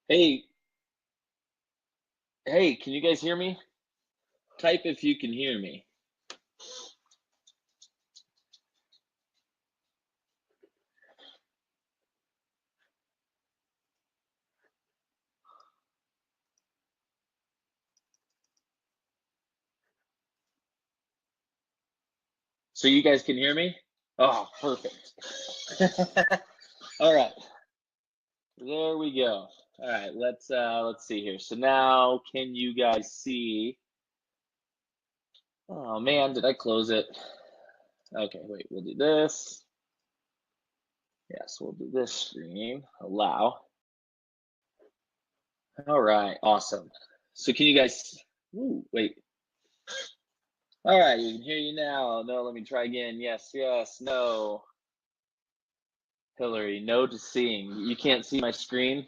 Hey, hey, can you guys hear me? Type if you can hear me. So you guys can hear me? Oh, perfect. All right, there we go. All right, let's see here. So now can you guys see? Oh man, did I close it? Okay, wait, we'll do this. Yes, we'll do this screen. Allow. All right, awesome. So can you guys ooh, wait. All right, you can hear you now. No, let me try again. Yes, yes, no. Hillary, no to seeing. You can't see my screen?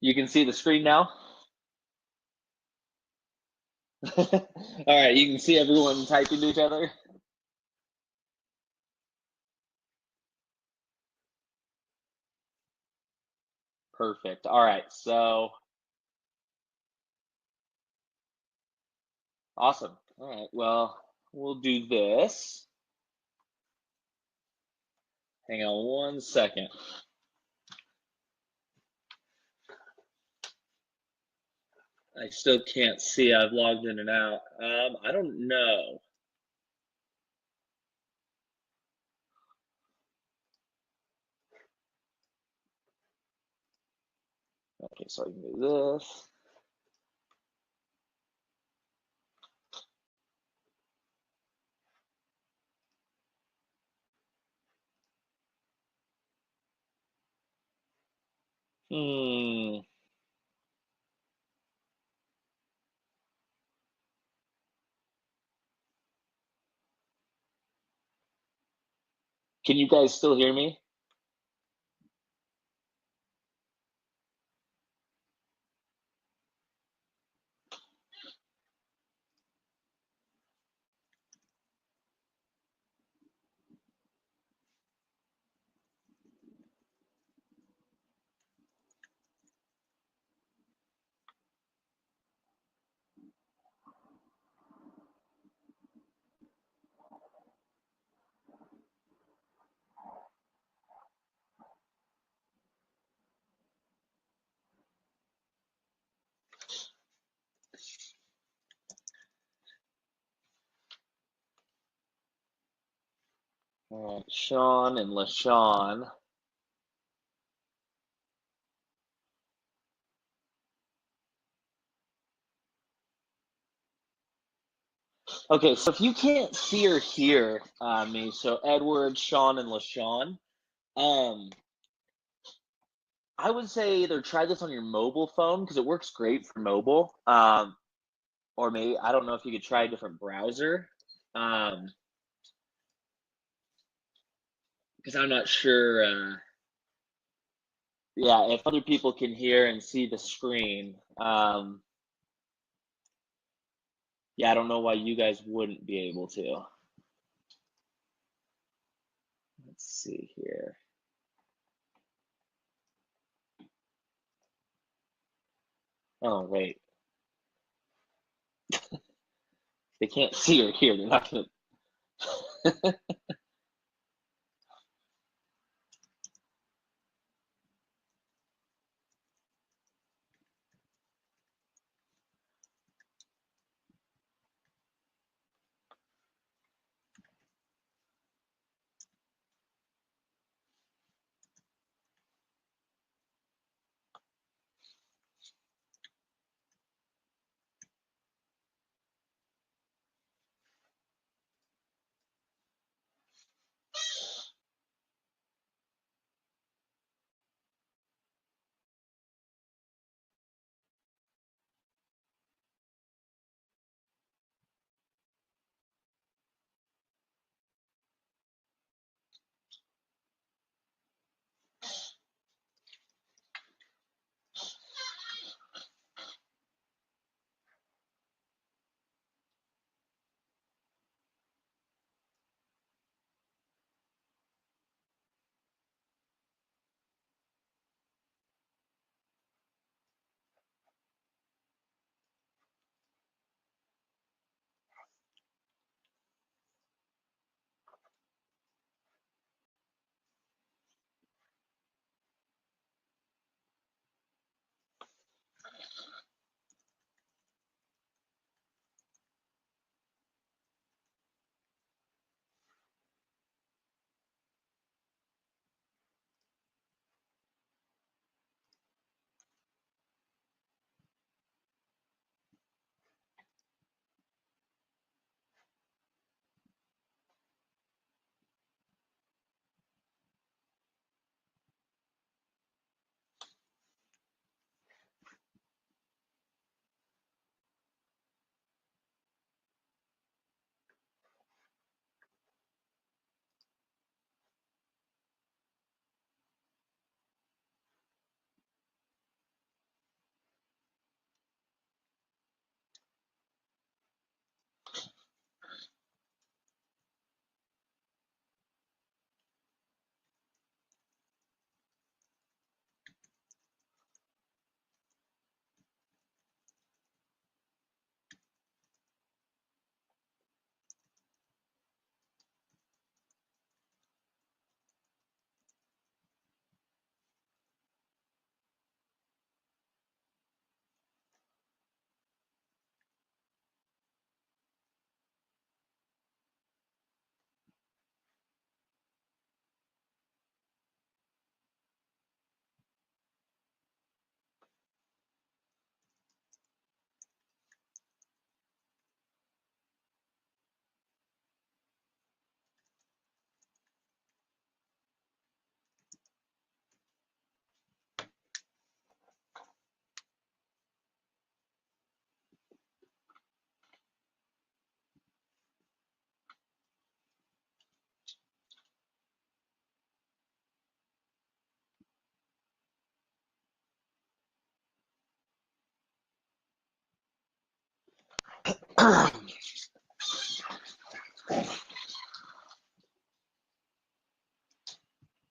You can see the screen now? All right, you can see everyone typing to each other? Perfect. All right, so awesome. All right, well, we'll do this. Hang on one second. I still can't see. I've logged in and out. I don't know. Okay, so I can do this. Hmm. Can you guys still hear me? All right, Sean and LaShawn. Okay, so if you can't see or hear me, so Edward, Sean, and LaShawn, um, I would say either try this on your mobile phone because it works great for mobile, or maybe I don't know if you could try a different browser, um, because I'm not sure. Yeah, if other people can hear and see the screen, yeah, I don't know why you guys wouldn't be able to. Let's see here. Oh wait, they can't see or hear. They're not gonna.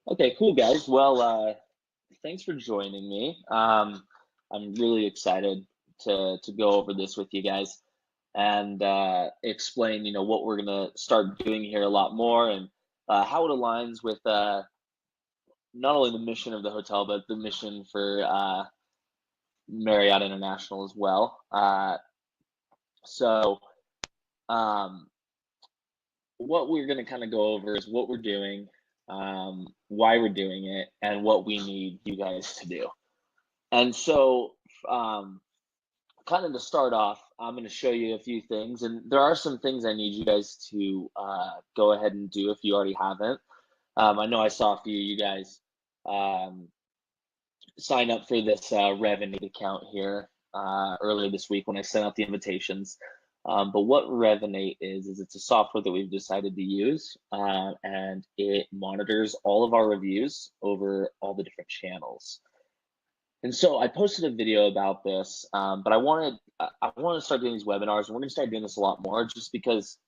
Okay, cool guys. Well, thanks for joining me. I'm really excited to go over this with you guys and explain, what we're gonna start doing here a lot more and how it aligns with not only the mission of the hotel, but the mission for Marriott International as well. So, um, what we're going to kind of go over is what we're doing, why we're doing it, and what we need you guys to do. And so, um, kind of to start off, I'm going to show you a few things, and there are some things I need you guys to go ahead and do if you already haven't. I know I saw a few of you guys um, sign up for this Revenate account here earlier this week when I sent out the invitations. But what Revenate is it's a software that we've decided to use, and it monitors all of our reviews over all the different channels. And so I posted a video about this, but I want to start doing these webinars, and we're going to start doing this a lot more, just because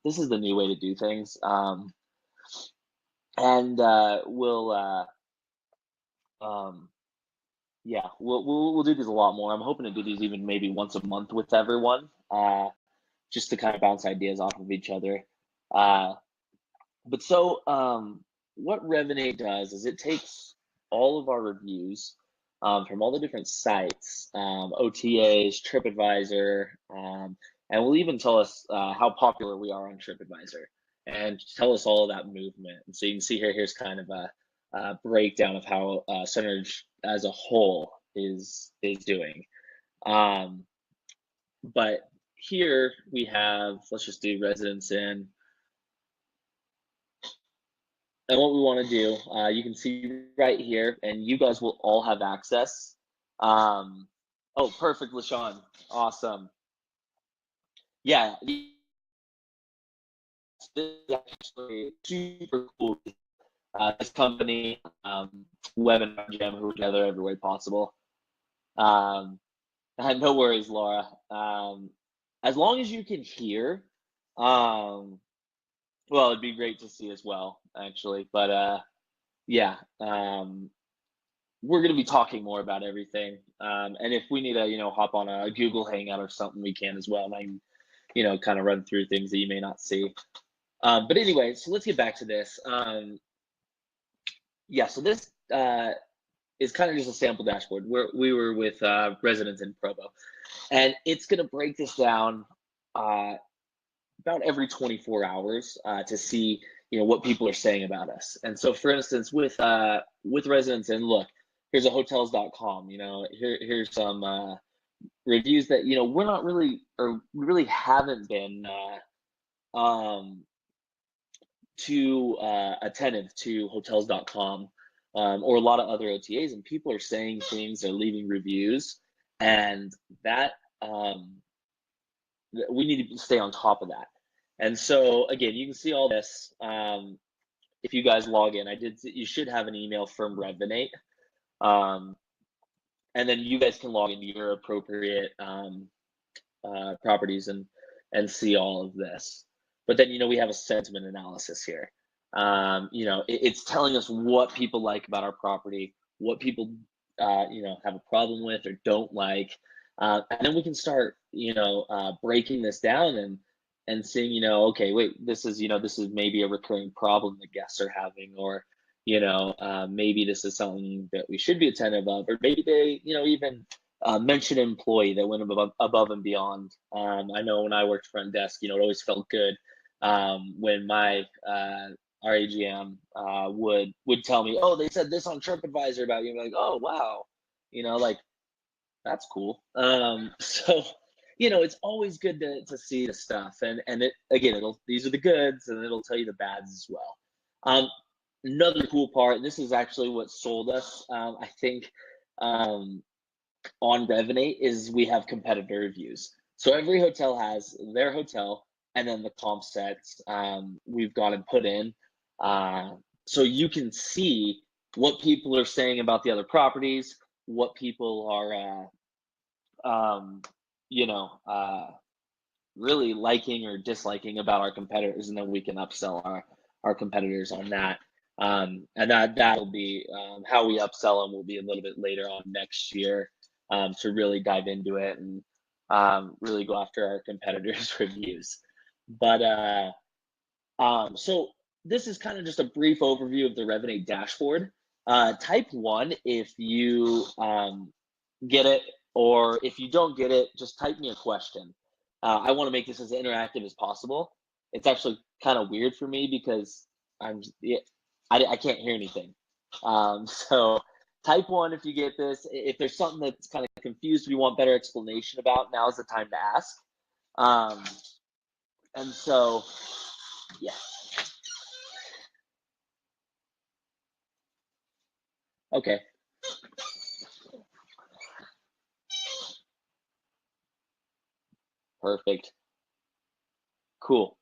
this is the new way to do things. And yeah, we'll do these a lot more. I'm hoping to do these even maybe once a month with everyone, just to kind of bounce ideas off of each other. But so what Revenate does is it takes all of our reviews from all the different sites, OTAs, TripAdvisor, and will even tell us how popular we are on TripAdvisor and tell us all of that movement. And so you can see here's kind of a breakdown of how Sunridge as a whole is doing. But here we have, let's just do Residence Inn. And what we want to do, you can see right here, and you guys will all have access. Oh, perfect, LaShawn. Awesome. Yeah, this is actually super cool. This company, Webinar Jam, who are together every way possible. No worries, Laura. As long as you can hear, well, it'd be great to see as well, actually. But yeah, we're going to be talking more about everything. And if we need to, hop on a Google Hangout or something, we can as well. And I can, kind of run through things that you may not see. But anyway, so let's get back to this. Yeah, so this is kind of just a sample dashboard where we were with Residents in Provo. And it's going to break this down about every 24 hours to see, what people are saying about us. And so, for instance, with Residents Inn, look, here's a hotels.com. Here's some reviews that we're not really, or really haven't been too attentive to hotels.com or a lot of other OTAs, and people are saying things, they're leaving reviews, and that we need to stay on top of that. And so again, you can see all this if you guys log in. You should have an email from Revenate, and then you guys can log into your appropriate properties and see all of this. But then we have a sentiment analysis here. It's telling us what people like about our property, what people have a problem with or don't like, and then we can start breaking this down and seeing okay, wait, this is maybe a recurring problem the guests are having, or maybe this is something that we should be attentive of, or maybe they even mention an employee that went above and beyond. I know when I worked front desk, it always felt good when my RAGM would tell me, oh, they said this on TripAdvisor about you. I'm like, oh wow, like that's cool. So it's always good to see the stuff, and it again, these are the goods, and it'll tell you the bads as well. Another cool part, this is actually what sold us, I think, on Revenate, is we have competitor reviews. So every hotel has their hotel, and then the comp sets we've got to put in, so you can see what people are saying about the other properties, what people are really liking or disliking about our competitors, and then we can upsell our competitors on that. And that'll be how we upsell them will be a little bit later on next year, to really dive into it and really go after our competitors' reviews. But so this is kind of just a brief overview of the Revenate dashboard. Type 1 if you get it, or if you don't get it, just type me a question. I want to make this as interactive as possible. It's actually kind of weird for me because I can't hear anything. So type 1 if you get this. If there's something that's kind of confused, we want better explanation about, now is the time to ask. And so, yeah. Okay. Perfect. Cool.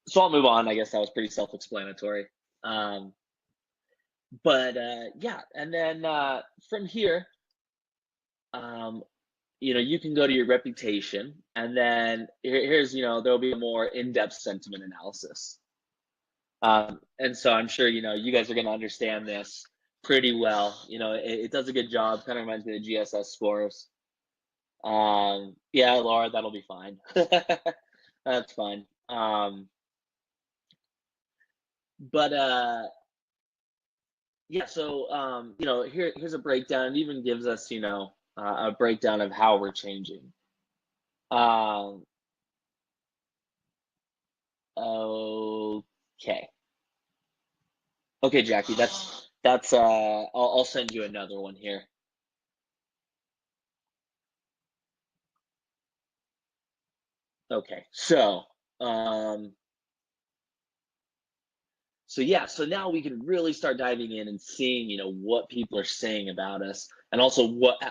So I'll move on. I guess that was pretty self-explanatory. But yeah, and then from here, you can go to your reputation, and then here's, there'll be a more in-depth sentiment analysis. And so I'm sure, you guys are going to understand this pretty well. It does a good job, kind of reminds me of the GSS scores. Yeah, Laura, that'll be fine. That's fine. But yeah, so here's a breakdown. It even gives us, a breakdown of how we're changing. Okay. Okay, Jackie, that's I'll send you another one here. Okay, so yeah, so now we can really start diving in and seeing, what people are saying about us, and also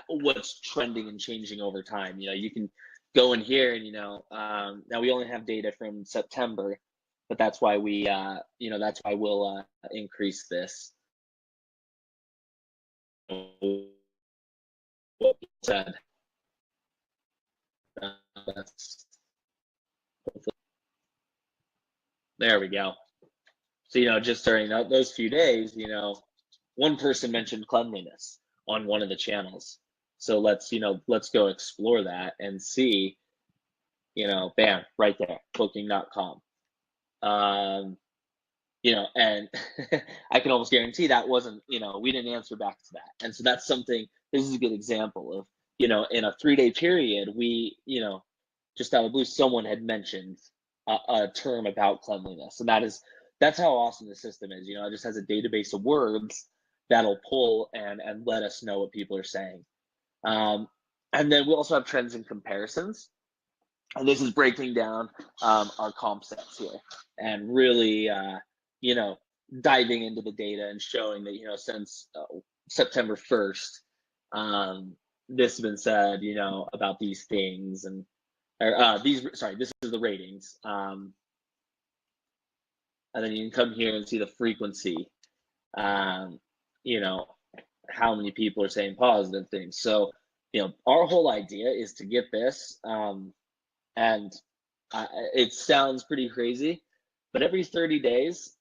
what's trending and changing over time. You can go in here and, now we only have data from September, but that's why that's why we'll increase this. What we said. There we go. So, just during those few days, one person mentioned cleanliness on one of the channels. So let's go explore that and see, bam, right there, booking.com. And I can almost guarantee that wasn't, we didn't answer back to that. And so that's something, this is a good example of, in a 3-day period, we, just out of the blue, someone had mentioned a term about cleanliness. And that's how awesome the system is. It just has a database of words that'll pull and let us know what people are saying. And then we also have trends and comparisons. And this is breaking down our comp sets here and really, diving into the data and showing that, since September 1st, this has been said, about these things, and this is the ratings. And then you can come here and see the frequency, how many people are saying positive things. So, our whole idea is to get this, and it sounds pretty crazy, but every 30 days,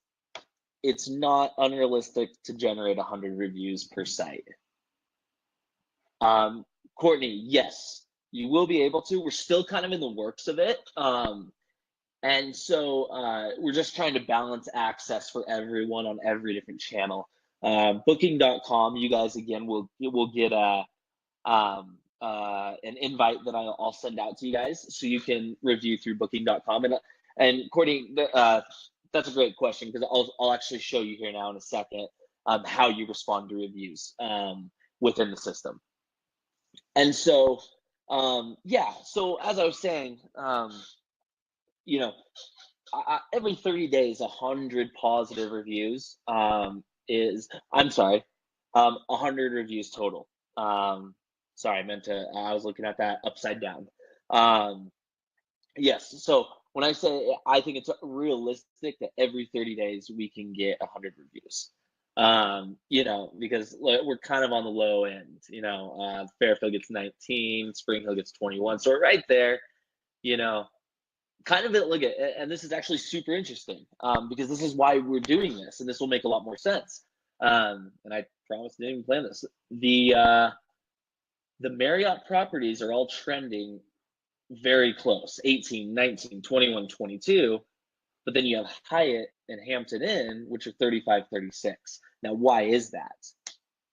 it's not unrealistic to generate 100 reviews per site. Courtney, yes, you will be able to. We're still kind of in the works of it. And so we're just trying to balance access for everyone on every different channel. Booking.com, you guys, again, will get an invite that I'll send out to you guys, so you can review through booking.com. And Courtney, that's a great question, because I'll actually show you here now in a second how you respond to reviews within the system. And so, yeah, so as I was saying, every 30 days, 100 positive reviews I'm sorry, 100 reviews total. Sorry, I was looking at that upside down. Yes, so when I say, I think it's realistic that every 30 days we can get 100 reviews. Because we're kind of on the low end. Fairfield gets 19, Spring Hill gets 21, so we're right there. you know, kind of it, look at, and this is actually super interesting, because this is why we're doing this, and this will make a lot more sense. And I promise I didn't even plan this. The Marriott properties are all trending very close, 18, 19, 21, 22. But then you have Hyatt and Hampton Inn, which are 35, 36. Now, why is that?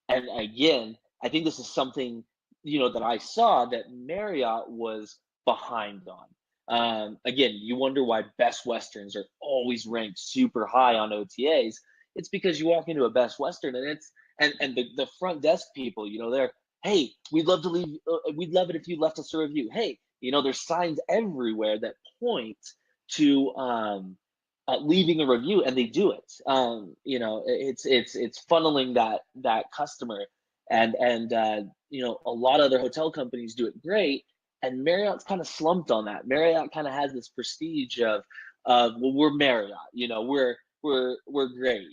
And again, I think this is something, that I saw that Marriott was behind on. Again, you wonder why Best Westerns are always ranked super high on OTAs. It's because you walk into a Best Western and the front desk people, they're, hey, we'd love it if you left us a review. Hey, there's signs everywhere that point to leaving a review, and they do it. It's funneling that customer, and a lot of other hotel companies do it great, and Marriott's kind of slumped on that. Marriott kind of has this prestige of well, we're Marriott, we're great,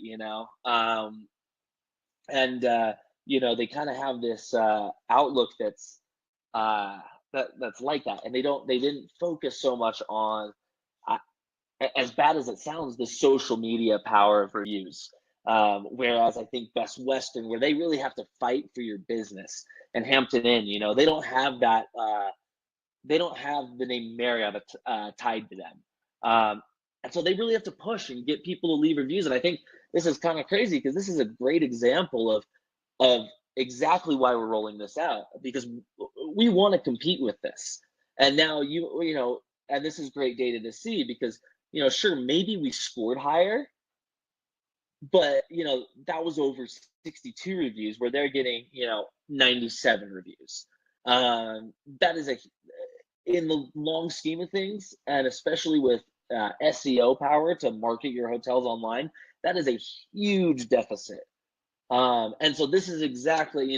and they kind of have this outlook that's like that, and they didn't focus so much on, as bad as it sounds, the social media power of reviews. Whereas I think Best Western, where they really have to fight for your business, and Hampton Inn, they don't have that. They don't have the name Marriott tied to them, and so they really have to push and get people to leave reviews. And I think this is kind of crazy because this is a great example of exactly why we're rolling this out, because we want to compete with this. And now and this is great data to see, because sure, maybe we scored higher, but that was over 62 reviews, where they're getting 97 reviews. That is in the long scheme of things, and especially with SEO power to market your hotels online, that is a huge deficit. And so this is exactly,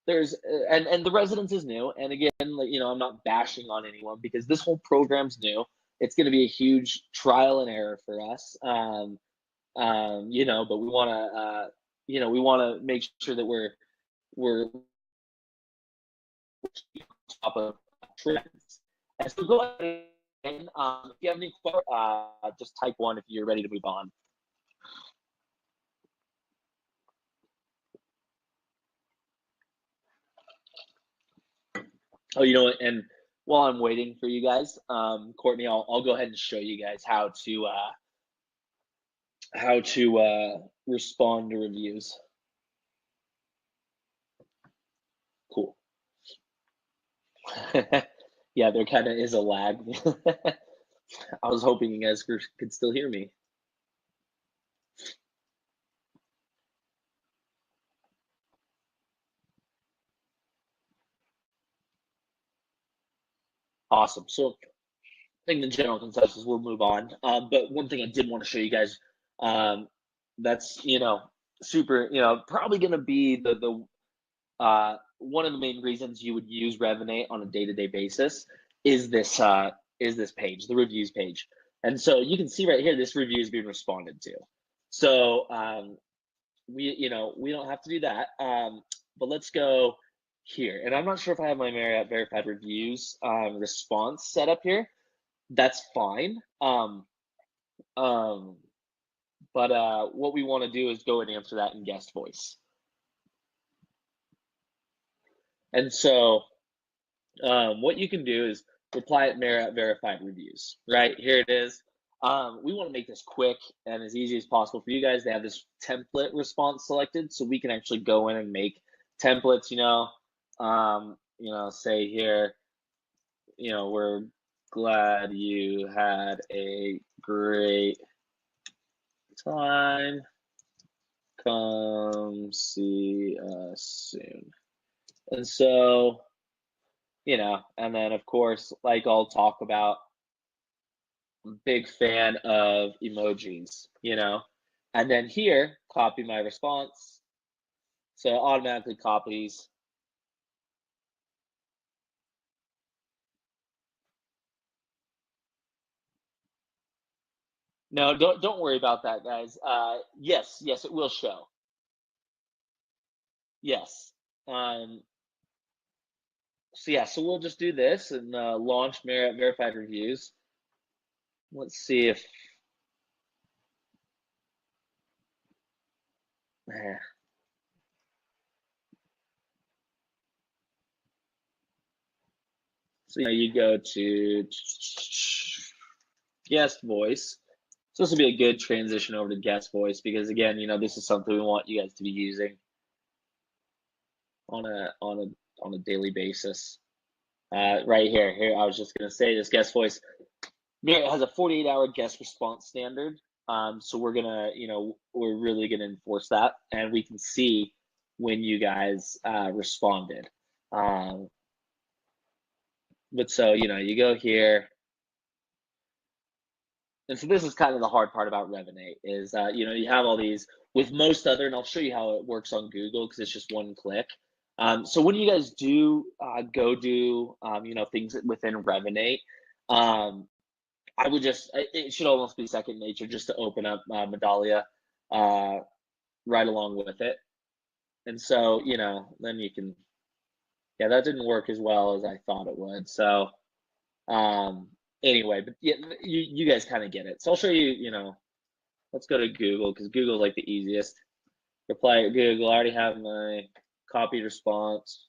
there's and the residence is new, and again, I'm not bashing on anyone, because this whole program's new. It's going to be a huge trial and error for us, but we want to make sure that we're top of trends. And so go ahead, and if you have any questions, just type one if you're ready to move on. Oh, and while I'm waiting for you guys, Courtney, I'll go ahead and show you guys how to respond to reviews. Cool. Yeah, there kind of is a lag. I was hoping you guys could still hear me. Awesome. So I think the general consensus, we'll move on. But one thing I did want to show you guys, that's super, probably going to be the one of the main reasons you would use Revenate on a day-to-day basis is this page, the reviews page. And so you can see right here, this review is being responded to. So we don't have to do that. But let's go here. And I'm not sure if I have my Marriott verified reviews response set up here. That's fine. But what we want to do is go and answer that in guest voice. And so what you can do is reply at Marriott verified reviews, right? Here it is. We want to make this quick and as easy as possible for you guys. They have this template response selected, so we can actually go in and make templates, say here, we're glad you had a great time. Come see us soon. And so, and then of course, like I'll talk about, I'm a big fan of emojis, and then here, copy my response. So it automatically copies. No, don't worry about that, guys. Yes, it will show. Yes. So yeah, so we'll just do this and launch Marriott verified reviews. Let's see if eh. So you go to guest voice. So this will be a good transition over to guest voice because again, this is something we want you guys to be using on a daily basis. Right here, I was just gonna say this guest voice. Marriott has a 48-hour guest response standard. So we're gonna, we're really gonna enforce that, and we can see when you guys responded. Um, but so you go here, and so this is kind of the hard part about Revenate is you have all these with most other, and I'll show you how it works on Google because it's just one click. So when you guys do go do things within Revenate, um, I would just it should almost be second nature just to open up Medallia uh, right along with it, and so then you can yeah that didn't work as well as I thought it would. So um, anyway, but yeah, you guys kind of get it. So I'll show you. Let's go to Google because Google's like the easiest. Reply to Google. I already have my copied response.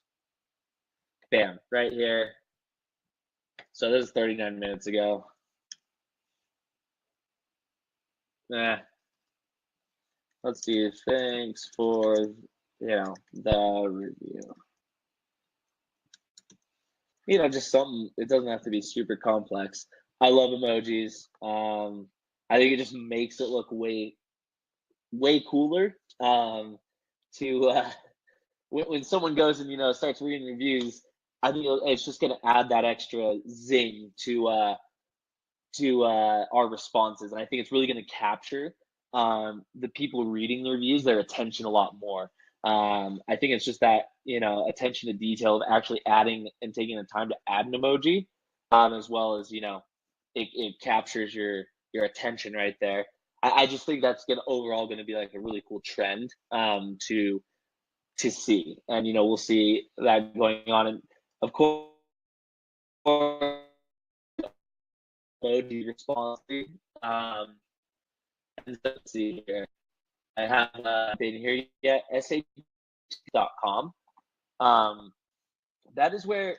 Bam, right here. So this is 39 minutes ago. Let's see. Thanks for the review. Just something. It doesn't have to be super complex. I love emojis. I think it just makes it look way cooler. To when someone goes and starts reading reviews, I think it's just going to add that extra zing to our responses, and I think it's really going to capture the people reading the reviews, their attention a lot more. I think it's just that attention to detail of actually adding and taking the time to add an emoji, as well as it captures your attention right there. I just think that's gonna overall going to be like a really cool trend to see, and we'll see that going on, and of course emoji response. Um, let's see here. I haven't been here yet. SAP.com. Um, that is where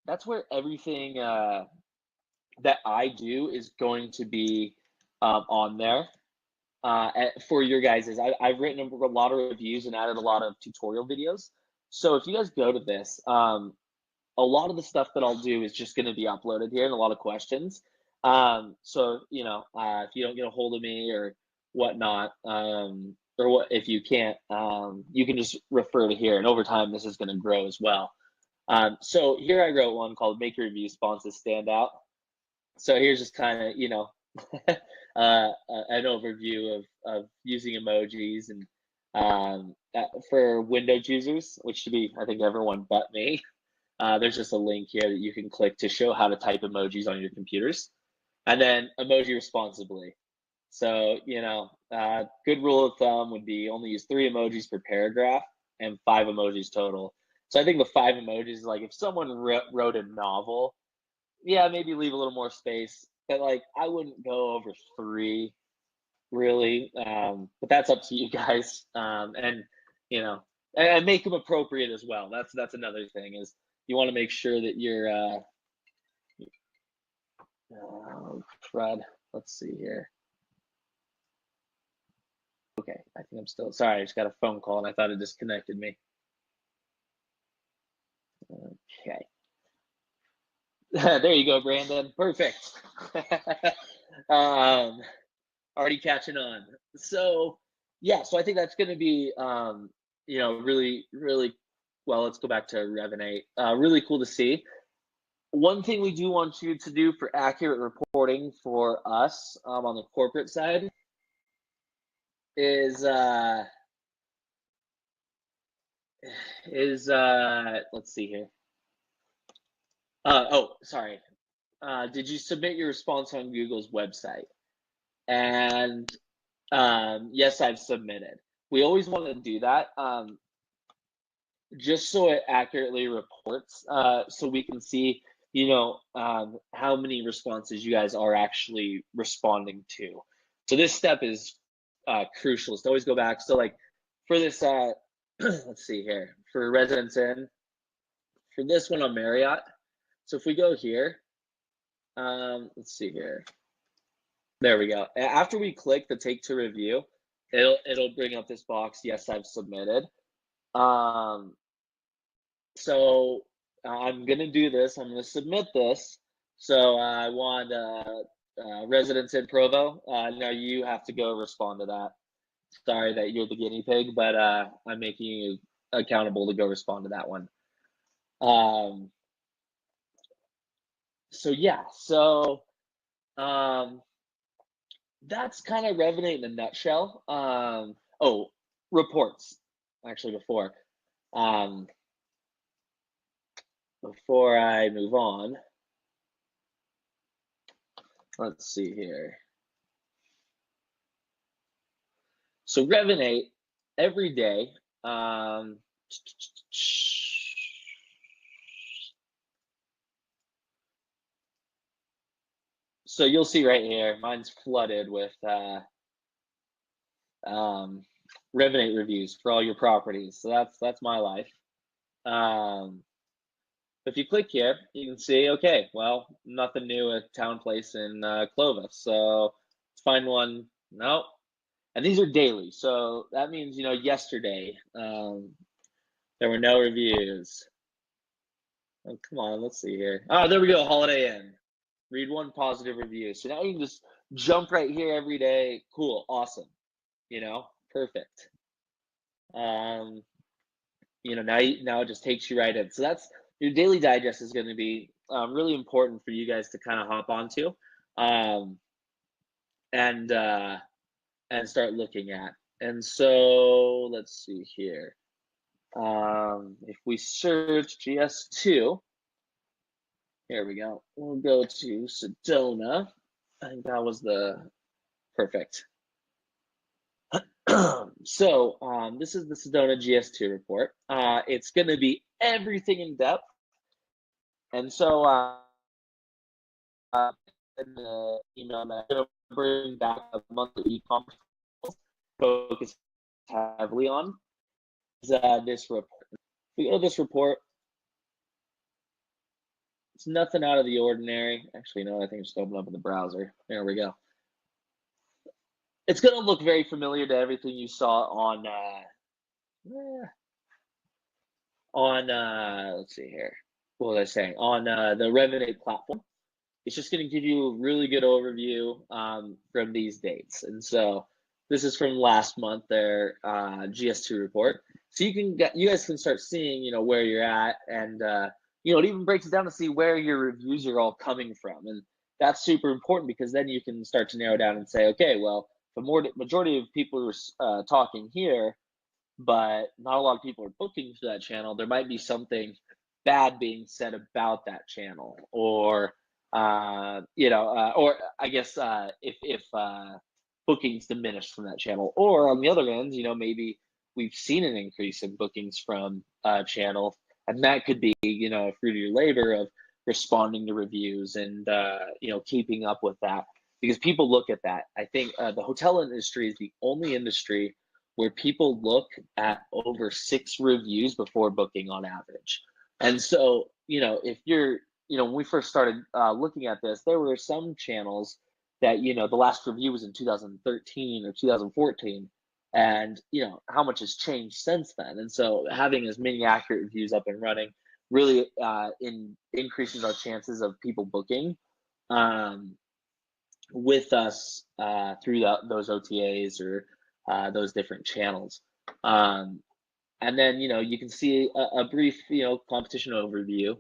that's where everything that I do is going to be on there for your guys's. I've written a lot of reviews and added a lot of tutorial videos. So if you guys go to this, a lot of the stuff that I'll do is just going to be uploaded here and a lot of questions. So if you don't get a hold of me or whatnot, or what if you can't, you can just refer to here, and over time this is going to grow as well. So here I wrote one called "Make Your Review Sponsors Stand Out." So here's just kind of an overview of using emojis and for Windows users, which should be I think everyone but me. There's just a link here that you can click to show how to type emojis on your computers, and then emoji responsibly. So good rule of thumb would be only use 3 emojis per paragraph and 5 emojis total. So I think the 5 emojis is like if someone wrote a novel, yeah, maybe leave a little more space, but like I wouldn't go over 3 really. But that's up to you guys, and and make them appropriate as well. That's another thing is you want to make sure that you're crud. Let's see here. Okay, I think I'm still sorry. I just got a phone call and I thought it disconnected me. Okay. There you go, Brandon. Perfect. Already catching on. So yeah, so I think that's going to be really really well. Let's go back to Revenate. Really cool to see. One thing we do want you to do for accurate reporting for us on the corporate side is let's see here. Oh, sorry. Did you submit your response on Google's website? And yes, I've submitted. We always want to do that. just so it accurately reports, so we can see, how many responses you guys are actually responding to. So this step is crucial. Is to always go back. So like for this, let's see here for Residence Inn, for this one on Marriott. So if we go here, let's see here. There we go. After we click the take to review, it'll bring up this box. Yes, I've submitted. Um, so I'm gonna do this. I'm gonna submit this. So I want Residence in Provo. Now you have to go respond to that. Sorry that you're the guinea pig, but I'm making you accountable to go respond to that one. Um, so yeah, so um, that's kind of Revenate in a nutshell. Oh, reports. Actually, um, before I move on, let's see here. So Revenate every day. So you'll see right here, mine's flooded with Revenate reviews for all your properties. So that's my life. If you click here, you can see, okay, well, nothing new at Town Place in Clovis. So let's find one. No, and these are daily. So that means, yesterday there were no reviews. Oh, come on, let's see here. Oh, there we go, Holiday Inn. Read one positive review. So now you can just jump right here every day. Cool, awesome. Perfect. Now it just takes you right in. So that's your daily digest is going to be really important for you guys to kind of hop onto, um, and start looking at. And so let's see here. If we search GS2, here we go. We'll go to Sedona. I think that was the perfect. So this is the Sedona GS2 report. It's going to be everything in depth. And so in the email that I'm going to bring back a monthly e-commerce focus heavily on is this report. If we go to this report, it's nothing out of the ordinary. Actually, no, I think just open up in the browser. There we go. It's going to look very familiar to everything you saw on let's see here. What was I saying? On the Revenate platform. It's just going to give you a really good overview from these dates. And so this is from last month, their GS2 report. So you guys can start seeing, where you're at, and it even breaks it down to see where your reviews are all coming from. And that's super important because then you can start to narrow down and say, okay, well, the majority of people are talking here, but not a lot of people are booking to that channel. There might be something bad being said about that channel, or or I guess if bookings diminish from that channel, or on the other end, maybe we've seen an increase in bookings from channel, and that could be a fruit of your labor of responding to reviews and keeping up with that, because people look at that. I think the hotel industry is the only industry where people look at over 6 reviews before booking on average. And so, if you're, when we first started looking at this, there were some channels that, the last review was in 2013 or 2014. And, how much has changed since then. And so having as many accurate reviews up and running really increases our chances of people booking with us through those OTAs or those different channels. And then, you can see a brief, competition overview.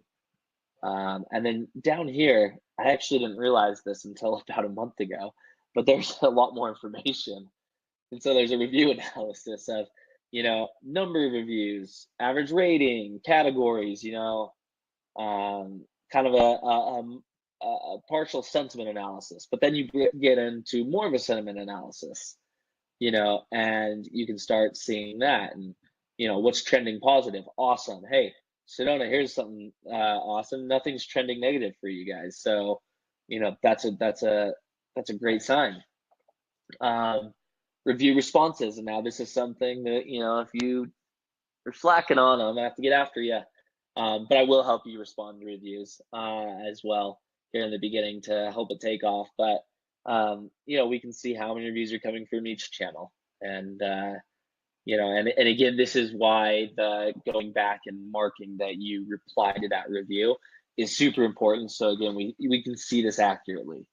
And then down here, I actually didn't realize this until about a month ago, but there's a lot more information. And so there's a review analysis of, number of reviews, average rating, categories, kind of a partial sentiment analysis. But then you get into more of a sentiment analysis, and you can start seeing that. And what's trending positive? Awesome. Hey, Sedona, here's something awesome. Nothing's trending negative for you guys. So, that's a great sign. Um, Review responses, and now this is something that if you are slacking on them, I have to get after you. But I will help you respond to reviews as well here in the beginning to help it take off. But we can see how many reviews are coming from each channel, and and again, this is why the going back and marking that you reply to that review is super important. So again, we can see this accurately.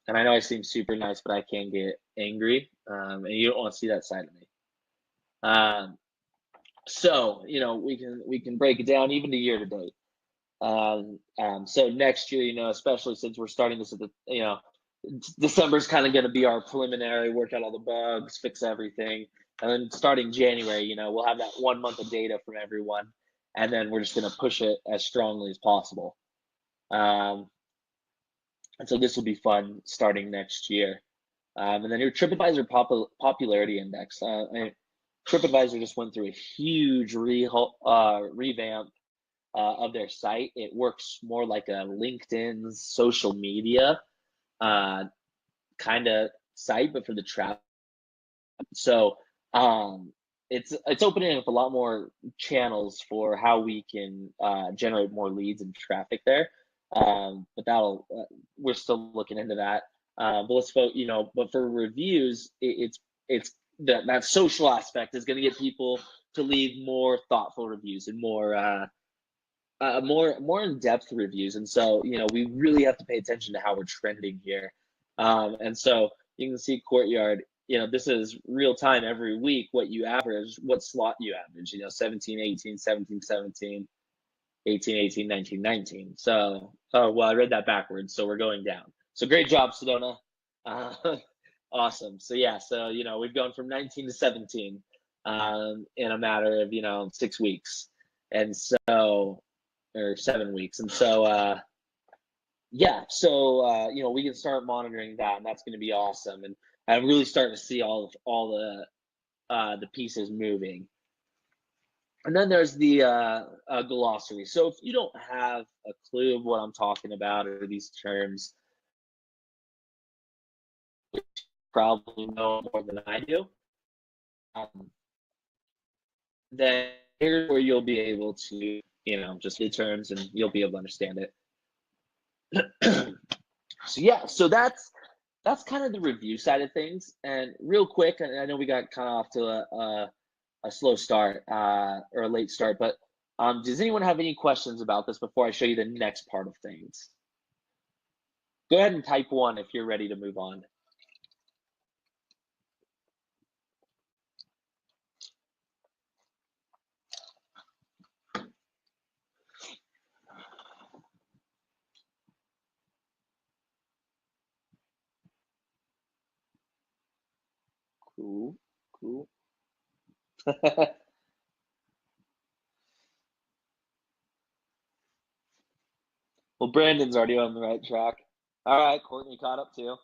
And I know I seem super nice, but I can get angry, and you don't want to see that side of me. So we can break it down even to year to date. So next year, especially since we're starting this at the December's kind of going to be our preliminary, work out all the bugs, fix everything, and then starting January, we'll have that 1 month of data from everyone, and then we're just going to push it as strongly as possible. And so this will be fun starting next year. And then your TripAdvisor popularity index. TripAdvisor just went through a huge revamp of their site. It works more like a LinkedIn social media kind of site, but for the travel. So it's opening up a lot more channels for how we can generate more leads and traffic there. But we're still looking into that. But let's vote. But for reviews, it's that social aspect is going to get people to leave more thoughtful reviews and more in-depth reviews. And so we really have to pay attention to how we're trending here. And so you can see Courtyard. This is real time every week. What you average, what slot you average. 17, 18, 17, 17. 18, 18, 19, 19. So, well, I read that backwards. So we're going down. So great job, Sedona. Awesome. So yeah, so we've gone from 19 to 17 in a matter of 6 weeks, and so or 7 weeks, and so yeah, so we can start monitoring that, and that's going to be awesome, and I'm really starting to see all the pieces moving. And then there's the glossary. So if you don't have a clue of what I'm talking about or these terms, you probably know more than I do. Then here's where you'll be able to, just the terms, and you'll be able to understand it. So yeah, so that's kind of the review side of things. And real quick, and I know we got kind of off to a slow start or a late start, but does anyone have any questions about this before I show you the next part of things? Go ahead and type 1 if you're ready to move on. Cool. Well, Brandon's already on the right track. All right, Courtney caught up too.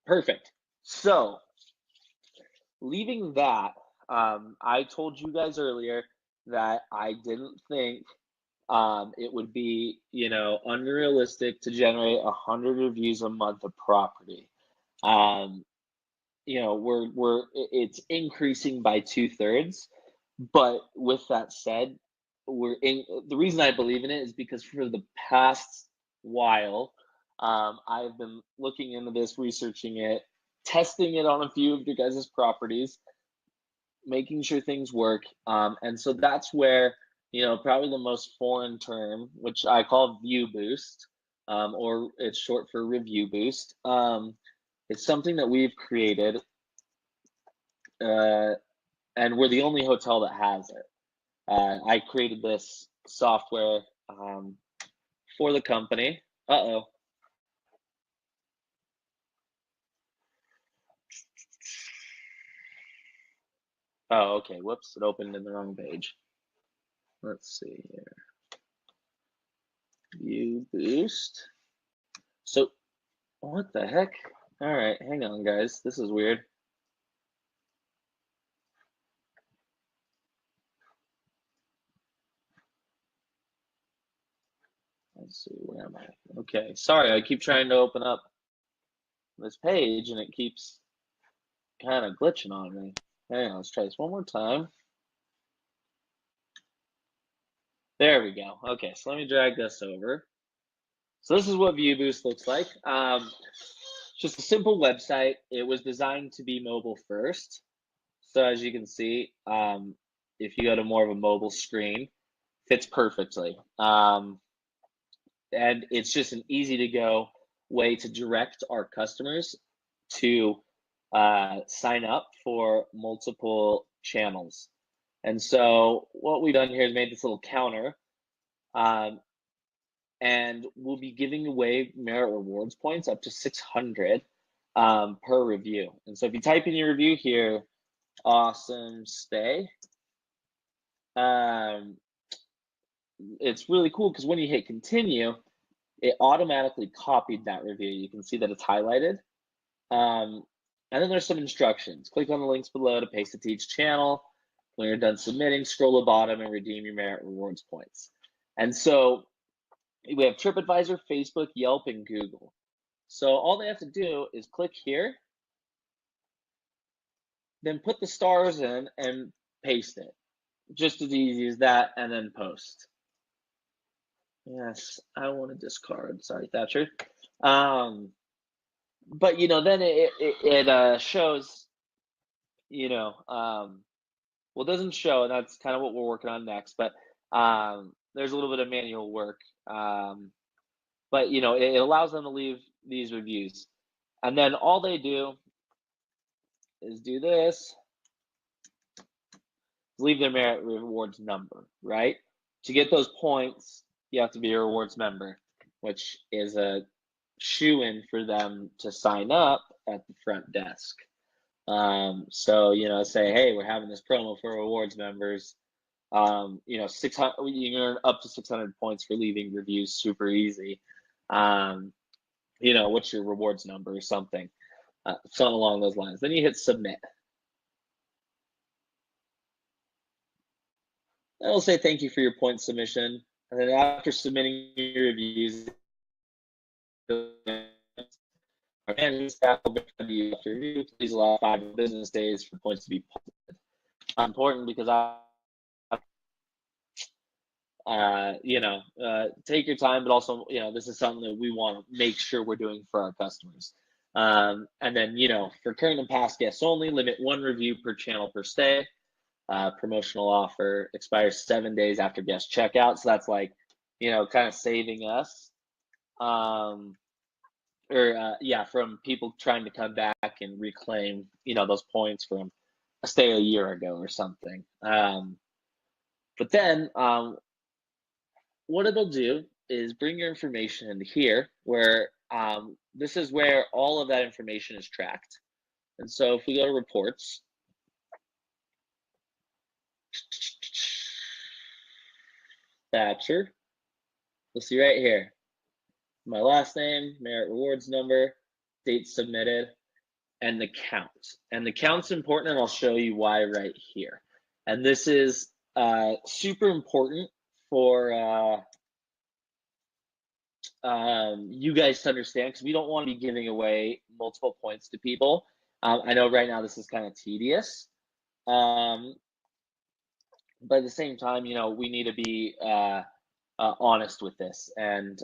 Perfect. So, leaving that, I told you guys earlier that I didn't think it would be, unrealistic to generate 100 reviews a month of property. It's increasing by 2/3, but with that said, the reason I believe in it is because for the past while, I've been looking into this, researching it, testing it on a few of your guys' properties, making sure things work. And so that's where, probably the most foreign term, which I call view boost, or it's short for review boost. It's something that we've created, and we're the only hotel that has it. I created this software for the company. Uh-oh. Oh, okay. Whoops, it opened in the wrong page. Let's see here. View boost. So What the heck? All right, hang on, guys. This is weird. Let's see, where am I? Okay, sorry, I keep trying to open up this page and it keeps kind of glitching on me. Hang on, let's try this one more time. There we go. Okay, so let me drag this over. So this is what ViewBoost looks like. It's just a simple website. It was designed to be mobile first. So as you can see, if you go to more of a mobile screen, fits perfectly. And it's just an easy to go way to direct our customers to sign up for multiple channels. And so what we've done here is made this little counter, and we'll be giving away merit rewards points up to 600 per review. And so if you type in your review here, awesome stay, it's really cool because when you hit continue, it automatically copied that review. You can see that it's highlighted. And then there's some instructions. Click on the links below to paste it to each channel. When you're done submitting, scroll to the bottom and redeem your merit rewards points. And so we have TripAdvisor, Facebook, Yelp, and Google. So all they have to do is click here, then put the stars in and paste it. Just as easy as that, and then post. Yes, I want to discard. Sorry, Thatcher. But then it shows, well, it doesn't show, and that's kind of what we're working on next. But there's a little bit of manual work. But it allows them to leave these reviews, and then all they do is do this, leave their merit rewards number, right? To get those points, you have to be a rewards member, which is a shoe-in for them to sign up at the front desk. So say, hey, we're having this promo for rewards members. 600, you can earn up to 600 points for leaving reviews super easy. What's your rewards number or something along those lines. Then you hit submit. It'll say thank you for your point submission. And then after submitting your reviews, our management staff will return to you after review. Please allow 5 business days for points to be posted. Important because take your time, but also, this is something that we want to make sure we're doing for our customers. And then, for current and past guests only, limit 1 review per channel per stay. Promotional offer expires 7 days after guest checkout. So that's like, kind of saving us, from people trying to come back and reclaim, those points from a stay a year ago or something. But then what it'll do is bring your information into here where this is where all of that information is tracked. And so if we go to reports, Thatcher, you'll see right here, my last name, merit rewards number, date submitted, and the count. And the count's important, and I'll show you why right here. And this is super important for you guys to understand, because we don't want to be giving away multiple points to people. I know right now this is kind of tedious, but at the same time, we need to be honest with this, and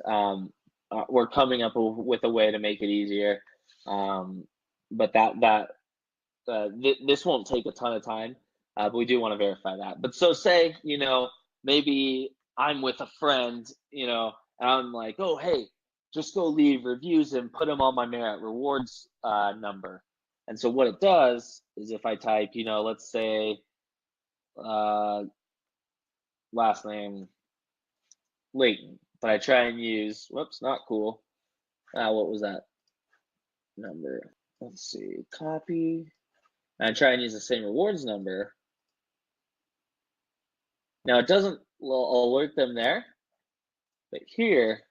we're coming up with a way to make it easier. But this won't take a ton of time, but we do want to verify that. But so say, maybe I'm with a friend, and I'm like, oh, hey, just go leave reviews and put them on my merit rewards number. And so what it does is if I type, let's say last name Leighton, but I try and use, whoops, not cool. What was that number? Let's see, copy. And I try and use the same rewards number. Now it doesn't alert them there, but here,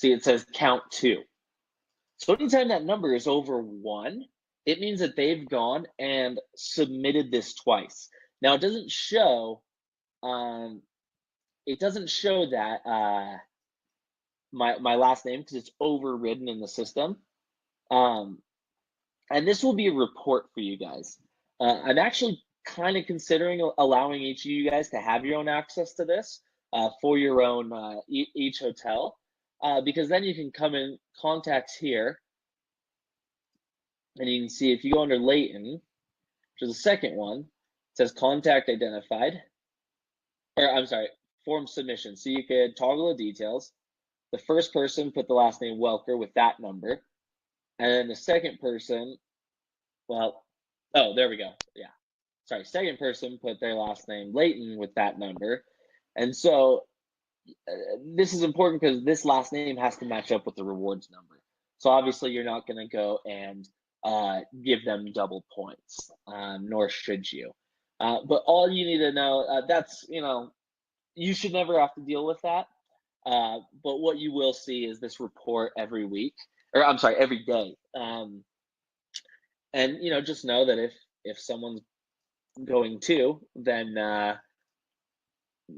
See, it says count 2. So anytime that number is over 1, it means that they've gone and submitted this twice. Now um, it doesn't show that my last name because it's overridden in the system. Um, and this will be a report for you guys. I'm actually kind of considering allowing each of you guys to have your own access to this for your own each hotel, because then you can come in contacts here, and you can see if you go under Layton, which is the second one, it says contact identified, or I'm sorry, form submission. So you could toggle the details. The first person put the last name Welker with that number, and then the second person, well, oh, there we go. Yeah. Sorry, second person put their last name Layton with that number. And so this is important because this last name has to match up with the rewards number. So obviously you're not going to go and give them double points, nor should you. But all you need to know, that's, you should never have to deal with that. But what you will see is this report every week, or I'm sorry, every day. And just know that if someone's going to, then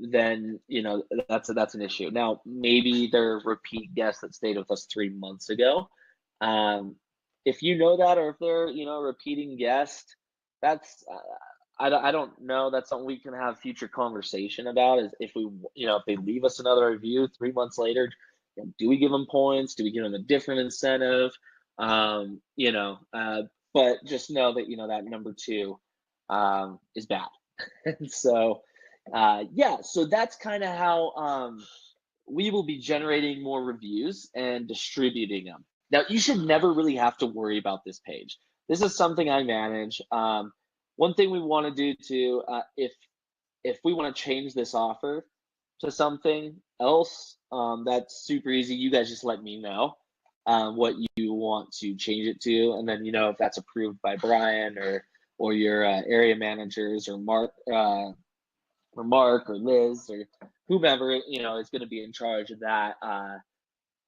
that's an issue. Now maybe they're repeat guests that stayed with us 3 months ago. If you know that, or if they're a repeating guest, that's I don't know. That's something we can have future conversation about. Is if we if they leave us another review 3 months later, do we give them points? Do we give them a different incentive? But just know that that number 2 is bad. And so so that's kind of how we will be generating more reviews and distributing them. Now, you should never really have to worry about this page. This is something I manage. One thing we want to do too, if we want to change this offer to something else, that's super easy. You guys just let me know what you want to change it to, and then if that's approved by Brian or your area managers or Mark or Liz or whomever is going to be in charge of that, or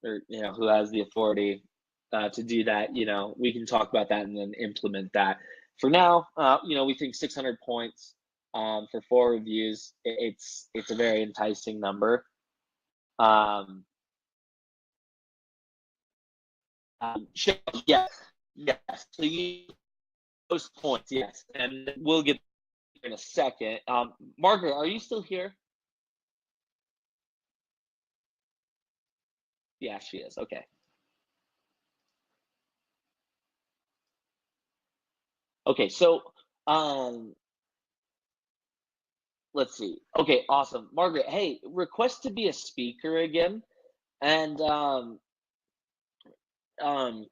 who has the authority to do that. We can talk about that and then implement that. For now, we think 600 points for 4 reviews. It's a very enticing number. Yes. So you those points, yes, and we'll get in a second. Margaret, are you still here? Yeah, she is. Okay. Okay, so let's see. Okay, awesome. Margaret, hey, request to be a speaker again. And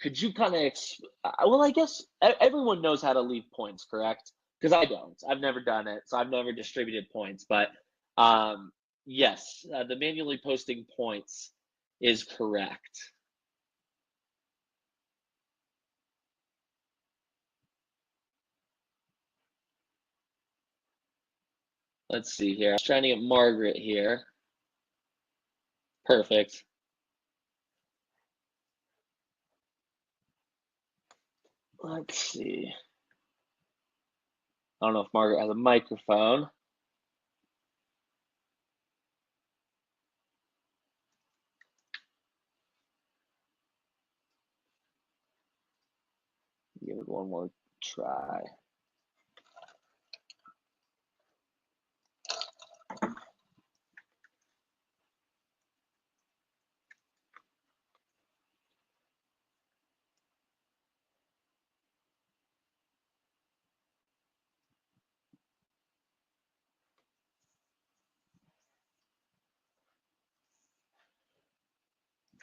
could you kind of well, I guess everyone knows how to leave points, correct? Because I don't. I've never done it, so I've never distributed points. But yes, the manually posting points is correct. Let's see here. I was trying to get Margaret here. Perfect. Let's see. I don't know if Margaret has a microphone. Give it one more try.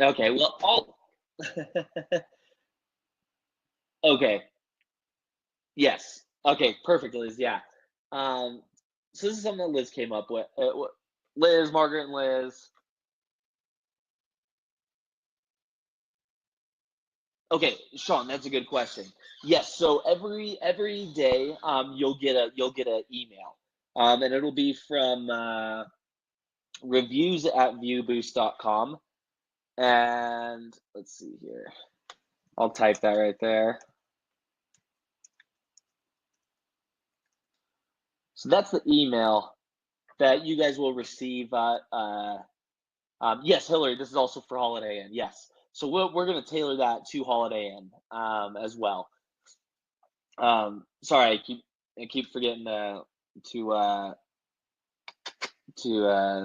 Okay, well, okay, yes. Okay, perfect, Liz. Yeah. Um, so this is something that Liz came up with. Liz, Margaret, and Liz. Okay, Sean, that's a good question. Yes, so every day, you'll get a email, and it'll be from reviews@viewboost.com, And let's see here. I'll type that right there. So that's the email that you guys will receive. Yes, Hillary, this is also for Holiday Inn. Yes. So we're going to tailor that to Holiday Inn as well. Sorry, I keep forgetting to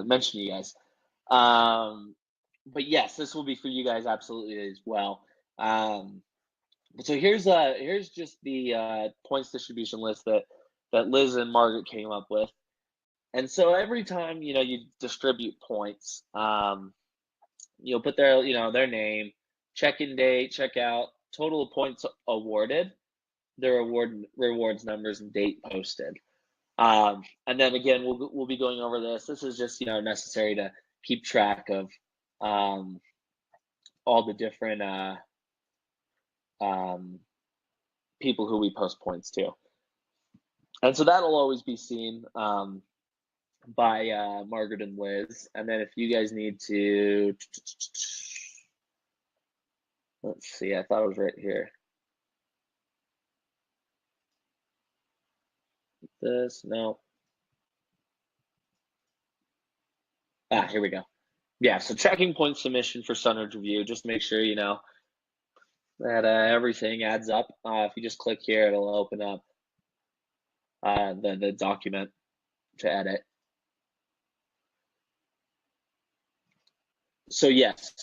mention you guys. But yes, this will be for you guys absolutely as well. So here's just the points distribution list that Liz and Margaret came up with. And so every time you distribute points, you'll put their name, check-in date, check-out, total of points awarded, their rewards numbers, and date posted. And then again, we'll be going over this. This is just necessary to keep track of all the different people who we post points to, and so that'll always be seen by Margaret and Liz. And then if you guys need to, let's see, I thought it was right here. This, no. Here we go. Yeah, so tracking point submission for Sunridge Review. Just make sure that everything adds up. If you just click here, it'll open up the document to edit. So yes,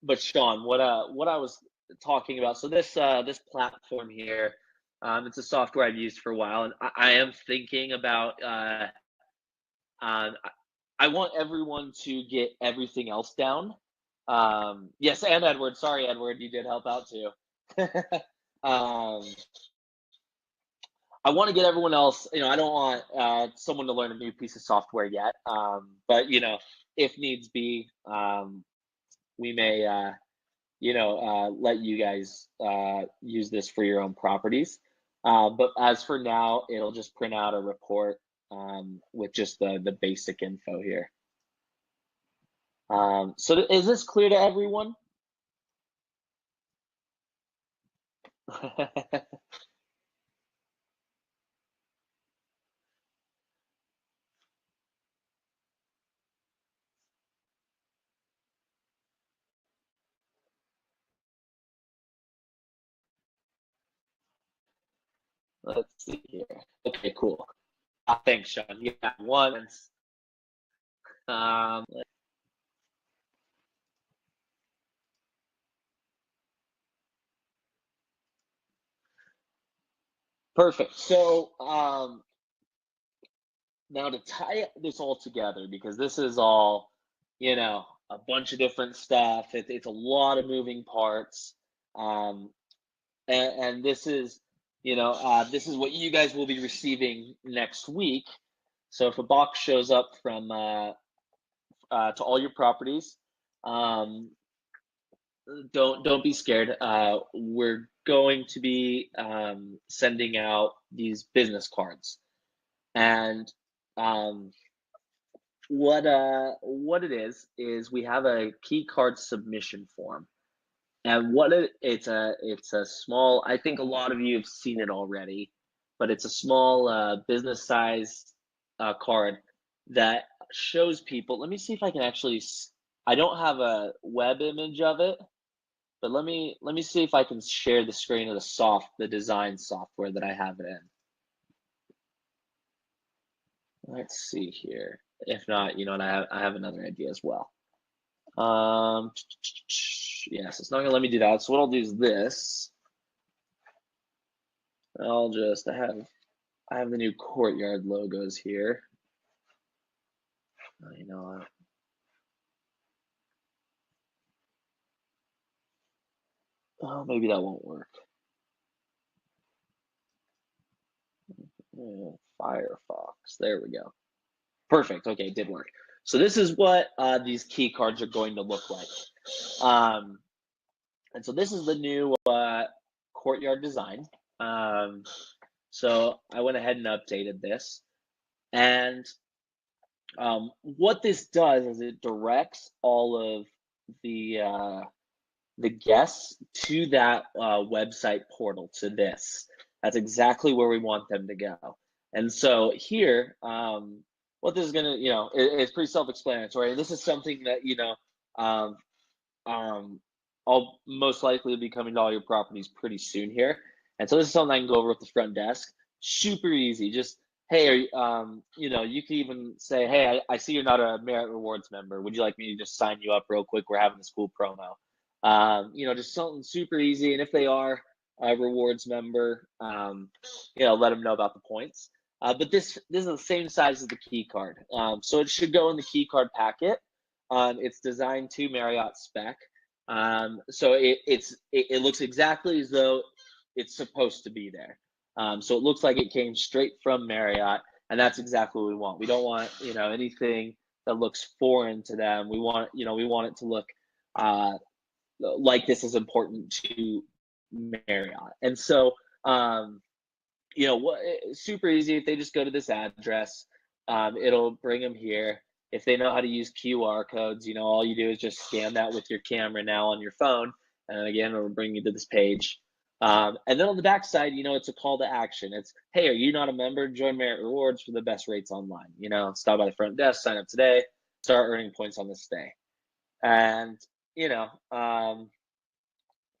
but Sean, what I was talking about. So this platform here, it's a software I've used for a while, and I am thinking about. I want everyone to get everything else down. Yes, and Edward. Sorry, Edward, you did help out too. I want to get everyone else. I don't want someone to learn a new piece of software yet. But if needs be, we may let you guys use this for your own properties. But as for now, it'll just print out a report with just the basic info here. So is this clear to everyone? Let's see here. Okay, cool. Thanks, Sean. You got one. Um, Perfect. So now to tie this all together, because this is all, a bunch of different stuff. It's a lot of moving parts. Um, and this is, this is what you guys will be receiving next week. So if a box shows up from to all your properties, don't be scared. We're going to be sending out these business cards, and what it is we have a key card submission form, and it's a small. I think a lot of you have seen it already, but it's a small business size card that shows people. Let me see if I can actually. I don't have a web image of it. But let me see if I can share the screen of the design software that I have it in. Let's see here. If not, I have another idea as well. Yes, it's not gonna let me do that. So what I'll do is this. I have the new Courtyard logos here. Oh, maybe that won't work. Firefox. There we go. Perfect. Okay, it did work. So this is what these key cards are going to look like. And so this is the new Courtyard design. So I went ahead and updated this. And what this does is it directs all of the guests to that website portal, to this. That's exactly where we want them to go. And so here, what this is gonna, it's pretty self-explanatory. This is something that, um, um, I'll most likely be coming to all your properties pretty soon here. And so this is something I can go over with the front desk. Super easy. Just, hey, you can even say, hey, I see you're not a Merit Rewards member. Would you like me to just sign you up real quick? We're having this cool promo. Just something super easy. And if they are a rewards member, let them know about the points. But this is the same size as the key card. So it should go in the key card packet. It's designed to Marriott spec. So it looks exactly as though it's supposed to be there. So it looks like it came straight from Marriott, and that's exactly what we want. We don't want, anything that looks foreign to them. We want it to look like this is important to Marriott. And so, super easy. If they just go to this address, it'll bring them here. If they know how to use QR codes, all you do is just scan that with your camera now on your phone. And again, it'll bring you to this page. And then on the back side, it's a call to action. It's, hey, are you not a member? Join Merit Rewards for the best rates online. Stop by the front desk, sign up today, start earning points on this day. And,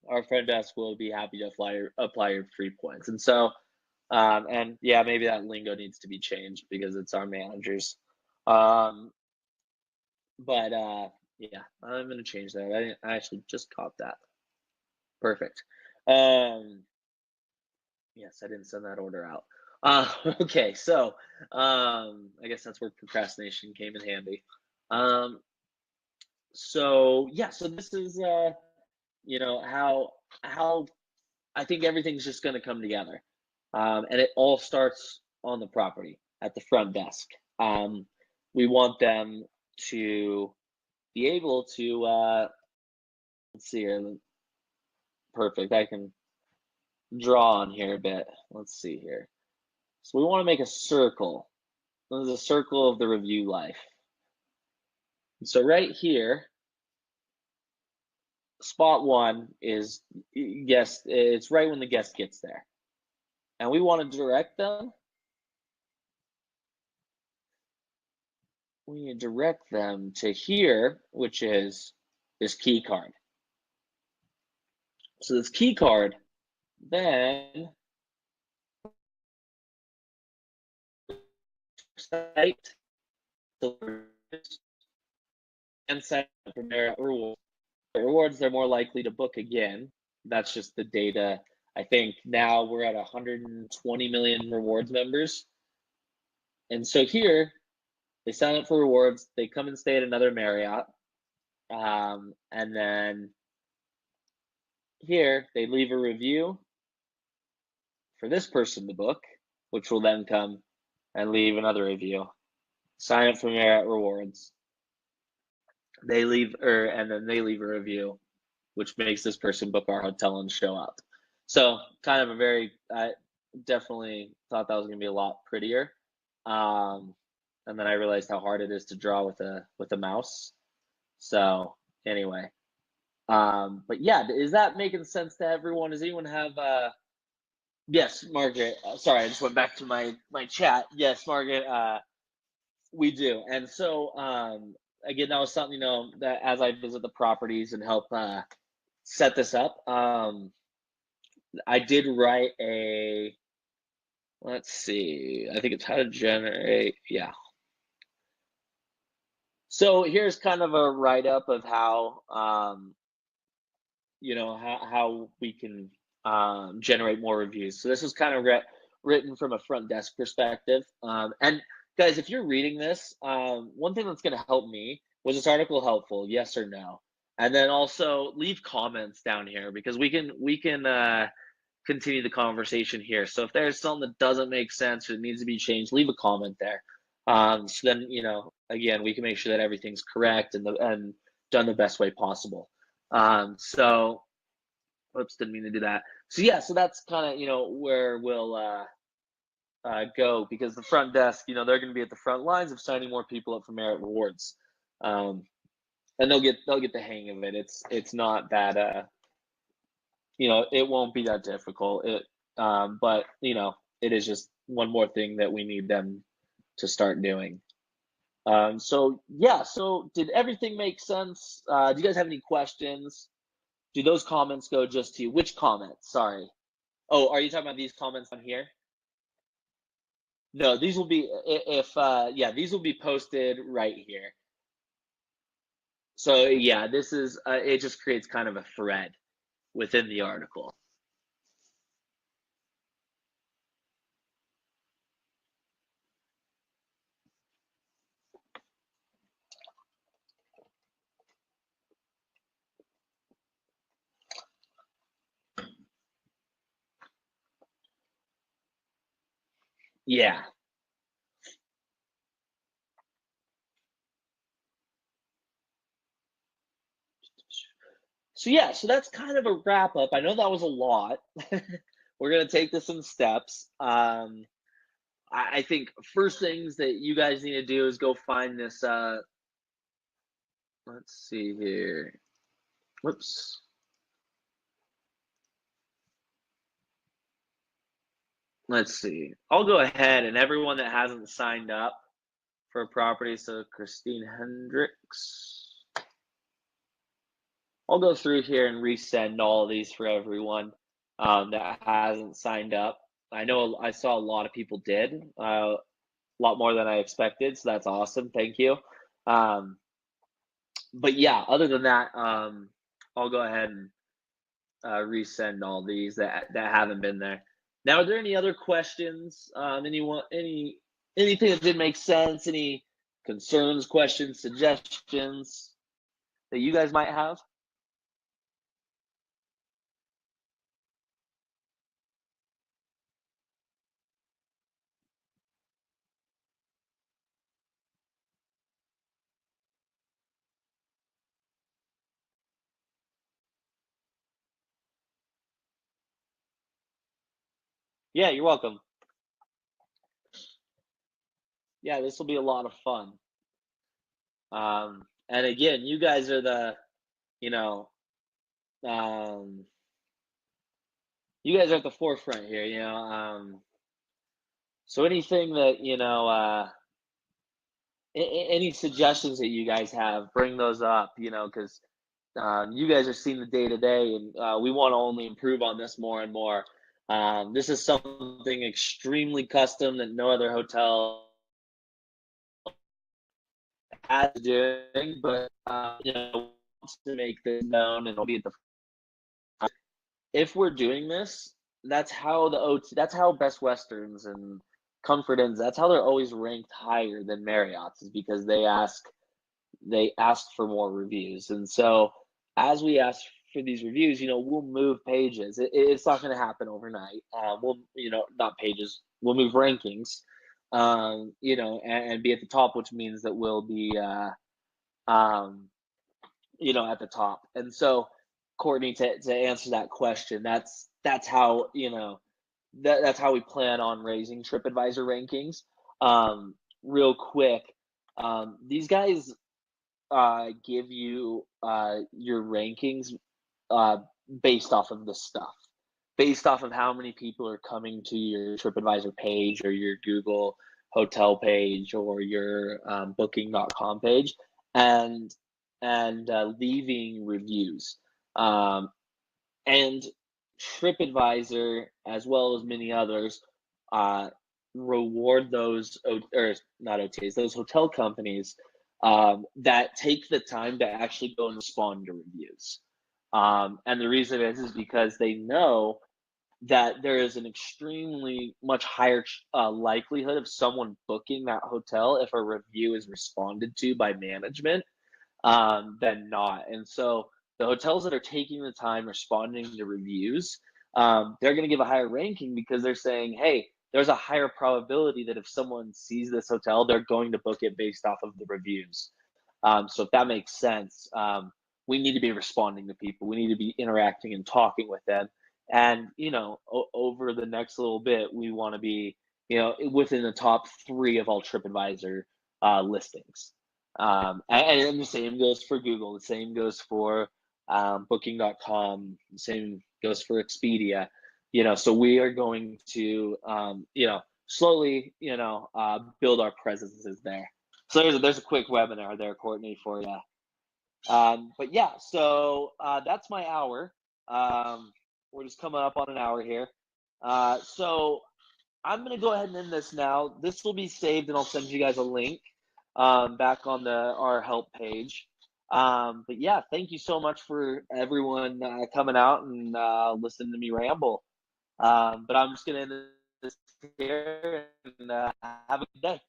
our front desk will be happy to apply your free points. And so, maybe that lingo needs to be changed because it's our managers. I'm going to change that. I actually just caught that. Perfect. Yes, I didn't send that order out. Okay, so I guess that's where procrastination came in handy. So this is how I think everything's just going to come together, and it all starts on the property at the front desk. We want them to be able to let's see here. Perfect. I can draw on here a bit. Let's see here. So we want to make a circle. This is a circle of the review life. So right here, spot one is guest. It's right when the guest gets there, and we want to direct them. We need to direct them to here, which is this key card. So this key card, then site and sign up for Merit Rewards. They're more likely to book again. That's just the data. I think now we're at 120 million rewards members. And so here, they sign up for rewards, they come and stay at another Marriott, and then here they leave a review for this person to book, which will then come and leave another review. Sign up for Marriott Rewards. They leave, and then they leave a review, which makes this person book our hotel and show up. So kind of a very, I definitely thought that was going to be a lot prettier. And then I realized how hard it is to draw with a mouse. So anyway, but yeah, is that making sense to everyone? Does anyone have, yes, Margaret, sorry, I just went back to my chat. Yes, Margaret, we do. And so, again, that was something, that as I visit the properties and help set this up, I did write let's see, I think it's how to generate, yeah. So here's kind of a write-up of how, how we can generate more reviews. So this was kind of written from a front desk perspective. And guys, if you're reading this, one thing that's going to help me, was this article helpful? Yes or no? And then also leave comments down here because we can continue the conversation here. So if there's something that doesn't make sense or it needs to be changed, leave a comment there. So then, again, we can make sure that everything's correct and done the best way possible. So, oops, didn't mean to do that. So yeah, so that's kind of, where we'll go, because the front desk, they're going to be at the front lines of signing more people up for Merit Rewards. and they'll get the hang of it. It's not that it won't be that difficult. But it is just one more thing that we need them to start doing. So yeah, so did everything make sense? Do you guys have any questions? Do those comments go just to you? Which comments? Sorry. Oh, are you talking about these comments on here? No, these will be if yeah, these will be posted right here. So yeah, this is it just creates kind of a thread within the article. Yeah. So yeah, so that's kind of a wrap up. I know that was a lot. We're gonna take this in steps. I think first things that you guys need to do is go find this. Let's see here. Whoops. Let's see. I'll go ahead and everyone that hasn't signed up for a property. So Christine Hendricks. I'll go through here and resend all of these for everyone that hasn't signed up. I know I saw a lot of people did, a lot more than I expected, so that's awesome. Thank you. Um, but yeah, other than that, I'll go ahead and resend all these that haven't been there. Now, are there any other questions? Anything that didn't make sense? Any concerns, questions, suggestions that you guys might have? Yeah, you're welcome. Yeah, this will be a lot of fun. And again, you guys are you know, um, you guys are at the forefront here. So anything that any suggestions that you guys have, bring those up. Because you guys are seeing the day to day, and we want to only improve on this more and more. This is something extremely custom that no other hotel has doing, but wants to make this known and it'll be at the. If we're doing this, that's how that's how Best Westerns and Comfort Inns, that's how they're always ranked higher than Marriott's, is because they ask for more reviews. And so as we ask for these reviews, we'll move pages. It's not going to happen overnight. We'll, not pages, we'll move rankings, and be at the top, which means that we'll be, um, at the top. And so, Courtney, to answer that question, that's how, that's how we plan on raising TripAdvisor rankings. Real quick, these guys give you your rankings uh, based off of the stuff, based off of how many people are coming to your TripAdvisor page or your Google hotel page or your Booking.com page, and leaving reviews. Um, and TripAdvisor, as well as many others, uh, reward those or not OTAs, those hotel companies that take the time to actually go and respond to reviews. And the reason is because they know that there is an extremely much higher likelihood of someone booking that hotel if a review is responded to by management than not. And so the hotels that are taking the time responding to reviews, they're going to give a higher ranking because they're saying, hey, there's a higher probability that if someone sees this hotel, they're going to book it based off of the reviews. So if that makes sense, we need to be responding to people. We need to be interacting and talking with them. And, over the next little bit, we want to be, within the top three of all TripAdvisor listings. And the same goes for Google. The same goes for Booking.com. The same goes for Expedia. So we are going to slowly build our presences there. So there's a quick webinar there, Courtney, for you. But yeah, so that's my hour. We're just coming up on an hour here. So I'm gonna go ahead and end this now. This will be saved, and I'll send you guys a link back on our help page. But yeah, thank you so much for everyone coming out and listening to me ramble. But I'm just gonna end this here and have a good day.